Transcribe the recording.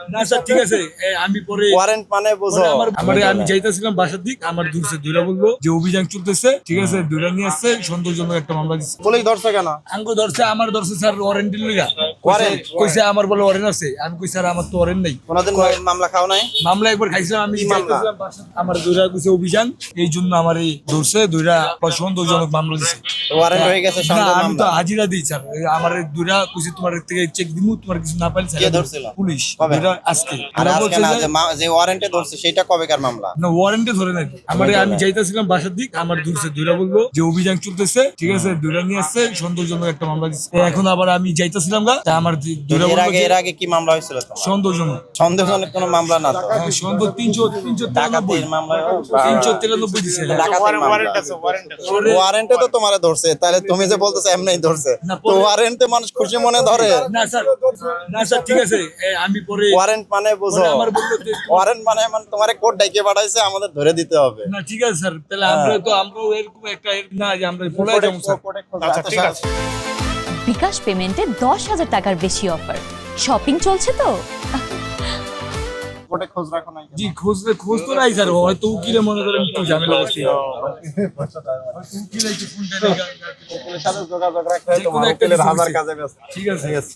না স্যার ঠিক আছে আমি পরে ওয়ারেন্ট মানে বুঝো আমি যাইতেছিলাম বাসার দিক আমার দূরছে দুইরা বলবো যে অভিযান চলতেছে ঠিক আছে দুইরা নিয়ে আসছে সন্তোষজনক একটা মামলা দিচ্ছে পুলিশ ধরছে কেন? আঙ্গো ধরছে আমার ধরছে স্যার ওয়ারেন্টি লইয়া ওয়ারেন্ট? কইছে আমার বলে ওয়ারেন্ট আছে আমি কই স্যার আমার তো ওয়ারেন্ট নাই। কোনদিন মামলা খাও নাই? মামলা একবার খাইছিলাম আমি কি মামলা? যাইতেছিলাম বাসায়, আমার দুইরা কইছে অভিযান এই জন্য আমার এই ধরছে দুইরা সন্তোষজনক মামলা দিছে। ওয়ারেন্ট হয়ে গেছে না সন্দেহ আমি তো মামলা। হাজিরা দিই স্যার আমার দুইরা কইছে তোমার থেকে চেক দিমু তোমার কিছু না পাইলে কে ধরছিল? পুলিশ কবে? দুইরা আজকে আর ওরা আজকে বলছে না যে- যে ওয়ারেন্টে ধরছে সেটা কবেকার মামলা? না ওয়ারেন্টে ধরে নাই আমি যাইতেছিলাম বাসার দিক আমার দূরছে দুইরা বলবো যে অভিযান চলতেছে ঠিক আছে দুইরা নিয়ে আসছে সন্তোষজনক একটা মামলা দিচ্ছে এখন আবার আমি যাইতেছিলাম গা তা আমার দুইরা বলবো যে এর আগে কি মামলা হয়েছিল তোমার? সন্তোষজনক সন্দেহজনক কোনো মামলা না তো? হ্যাঁ সন্তোষ 393 ডাকাতির মামলা? 393 দিছে ডাকাতির মামলা। ওয়ারেন্টে তো তোমারে ধরছে তাহলে তুমি যে বলতেছো এমনিই ধরছে না, তো ওয়ারেন্টে মানুষ খুশি মনে ধরে? না স্যার ঠিক আছে আমি পরে ওয়ারেন্ট মানে বুঝো পরে আমার বললো যে ওয়ারেন্ট মানে তোমারে কোর্ট ডাইকে পাঠাইছে আমাদের ধরে দিতে হবে। না ঠিক আছে স্যার তাহলে আমরাও এরকম একটা না যে আমরা পলাই যাবো স্যার। আচ্ছা ঠিক আছে। বিকাশ পেমেন্টে 10,000 টাকার বেশি অফার শপিং চলছে তো। কোর্টে খোঁজ রাখো নাই? জি খোঁজ তো নাই স্যার হয়তো উকিলে মনে করেন একটু ঝামেলা করছে উকিল একটু ফোন উকিলের সাথে যোগাযোগ রাখতে হয়, যে কোনো তোমার একটা উকিলের কিছু হাজার হইছে। কাজে ব্যস্ত। ঠিক আছে ঠিক আছে।